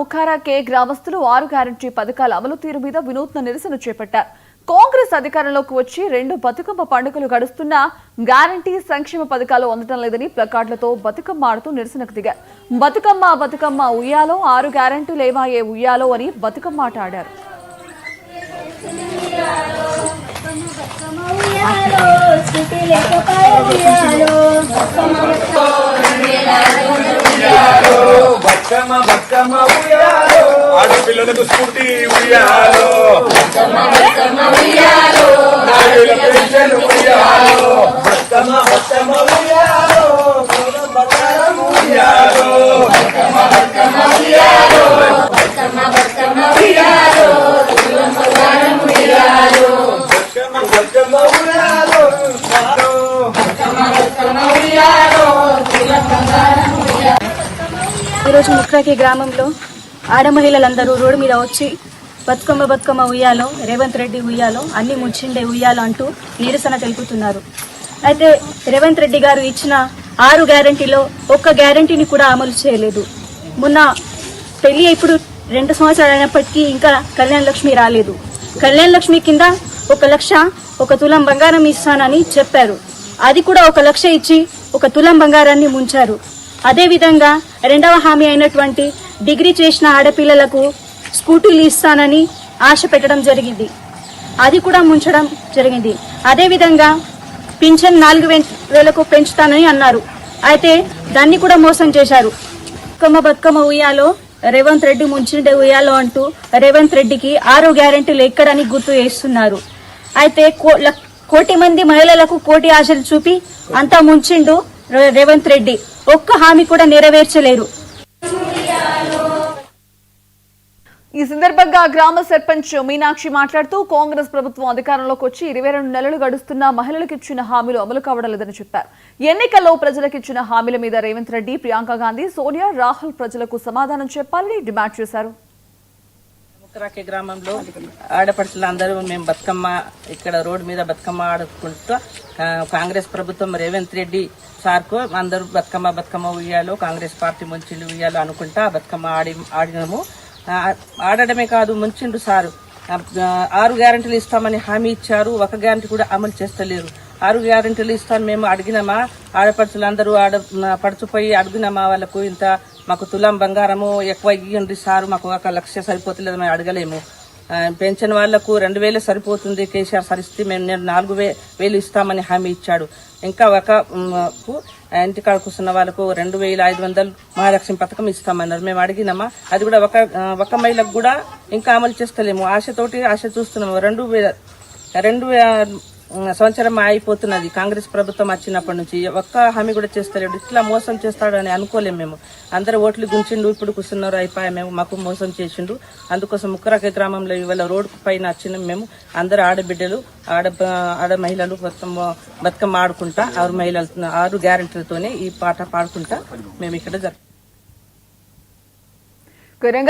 ముఖారా కే గ్రామస్తులు 6 గ్యారంటీ పథకాల అమలు తీరు మీద వినూత్న నిరసన చేపట్టారు. కాంగ్రెస్ అధికారంలోకి వచ్చి 2 బతుకమ్మ పండుగలు గడుస్తున్నా గ్యారంటీ సంక్షేమ పథకాలు అందడం లేదని ప్లకార్డులతో బతుకమ్మ ఆడుతూ నిరసనకు దిగారు. బతుకమ్మ బతుకమ్మ ఉయ్యాలో 6 గ్యారంటీలు ఏమాయే ఉయ్యాలో అని బతుకమ్మ ఆట ఆడారు. బతుకమ్మ బతుకమ్మ ఉయ్యాలో ఆడపిల్లలకు స్కూటీ ఉయ్యాలో బతుకమ్మ ఉయ్యాలో నాయుల పెన్షన్ ఉయ్యాలో బతుకమ్మ బతుకమ్మ ఉయ్యాలో బంగారం ఉయ్యాలో బతుకమ్మ ఉయ్యాలో బతుకమ్మ ఉయ్యాలో బంగారం ఉయ్యాలో బతుకమ్మ ఉయ్యాలో ఉయ్యాలో ఈరోజు ముఖ్రాకి గ్రామంలో ఆడ మహిళలందరూ రోడ్డు మీద వచ్చి బతుకమ్మ బతుకమ్మ ఉయ్యాలో, రేవంత్ రెడ్డి ఉయ్యాలో, అన్ని ముచ్చిండే ఉయ్యాలో అంటూ నిరసన తెలుపుతున్నారు. అయితే రేవంత్ రెడ్డి గారు ఇచ్చిన 6 గ్యారంటీలో ఒక్క గ్యారంటీని కూడా అమలు చేయలేదు. మొన్న పెళ్లి ఇప్పుడు 2 సంవత్సరాలు అయినప్పటికీ ఇంకా కళ్యాణ లక్ష్మి రాలేదు. కళ్యాణ లక్ష్మి కింద 1 లక్ష 1 తులం బంగారం ఇస్తానని చెప్పారు. అది కూడా 1 లక్ష ఇచ్చి 1 తులం బంగారాన్ని ముంచారు. అదేవిధంగా 2వ హామీ అయినటువంటి డిగ్రీ చేసిన ఆడపిల్లలకు స్కూటీలు ఇస్తానని ఆశ పెట్టడం జరిగింది. అది కూడా ముంచడం జరిగింది. అదేవిధంగా పింఛన్ 4,000కు పెంచుతానని అన్నారు. అయితే దాన్ని కూడా మోసం చేశారు. బతుకమ్మ ఉయ్యాలో రేవంత్ రెడ్డి ముంచిండే ఉయ్యాలో అంటూ రేవంత్ రెడ్డికి 6 గ్యారెంటీలు ఎక్కడని గుర్తు చేస్తున్నారు. అయితే 1 కోటి మంది మహిళలకు కోటి ఆశలు చూపి అంతా ముంచిండు రేవంత్ రెడ్డి. ఒక్క హామీ కూడా నెరవేర్చలేరు. ఈ సందర్భంగా గ్రామ సర్పంచ్ మీనాక్షి మాట్లాడుతూ కాంగ్రెస్ ప్రభుత్వం అధికారంలోకి వచ్చి 22 నెలలు గడుస్తున్నా మహిళలకు ఇచ్చిన హామీలు అమలు కావడం లేదని చెప్పారు. ఎన్నికల్లో ప్రజలకు ఇచ్చిన హామీల మీద రేవంత్ రెడ్డి, ప్రియాంక గాంధీ, సోనియా, రాహుల్ ప్రజలకు సమాధానం చెప్పాలని డిమాండ్ చేశారు. ముఖరాకి గ్రామంలో ఆడపడుచులందరూ మేము బతుకమ్మ ఇక్కడ రోడ్డు మీద బతుకమ్మ ఆడుకుంటూ కాంగ్రెస్ ప్రభుత్వం రేవంత్ రెడ్డి సార్కు అందరూ బతుకమ్మ ఉయ్యాలో, కాంగ్రెస్ పార్టీ ముంచిండు ఉయ్యాలో అనుకుంటా బతుకమ్మ ఆడినాము. ఆడడమే కాదు, ముంచిండు సారు. 6 గ్యారెంటీలు ఇస్తామని హామీ ఇచ్చారు. 1 గ్యారెంటీ కూడా అమలు చేస్తలేరు. 6 గ్యారెంటీలు ఇస్తాను మేము అడిగినామా, ఆడపడుచులందరూ పడుచుపోయి అడిగినామా వాళ్ళకు ఇంత మాకు తులం బంగారము ఎక్కువ ఇవ్వండి సారు, మాకు 1 లక్ష సరిపోతలేదు మేము అడగలేము. పెన్షన్ వాళ్లకు 2,000 సరిపోతుంది కేసీఆర్ సరిస్తే మేము 4,000 ఇస్తామని హామీ ఇచ్చాడు. ఇంకా ఇంటికాడ కూర్చున్న వాళ్ళకు 2,500 మహాలక్ష్మి పథకం ఇస్తామన్నారు. మేము అడిగినామా, అది కూడా ఒక మహిళకు కూడా ఇంకా అమలు చేస్తలేము. ఆశ చూస్తున్నాము. 2 సంవత్సరం అయిపోతున్నది కాంగ్రెస్ ప్రభుత్వం వచ్చినప్పటి నుంచి. ఒక్క హామీ కూడా చేస్తలేడు. ఇట్లా మోసం చేస్తాడని అనుకోలేము మేము. అందరూ ఓట్లు గుంచిండు, ఇప్పుడు కూర్చున్నారు అయిపోయా మేము, మాకు మోసం చేసిండు. అందుకోసం ముక్కరాకి గ్రామంలో ఇవాళ రోడ్డు పైన వచ్చినాం మేము. అందరు ఆడబిడ్డలు ఆడ మహిళలు బతుకమ్మ ఆడుకుంటా 6 గ్యారెంటీలతోనే ఈ పాట పాడుకుంటా మేము ఇక్కడ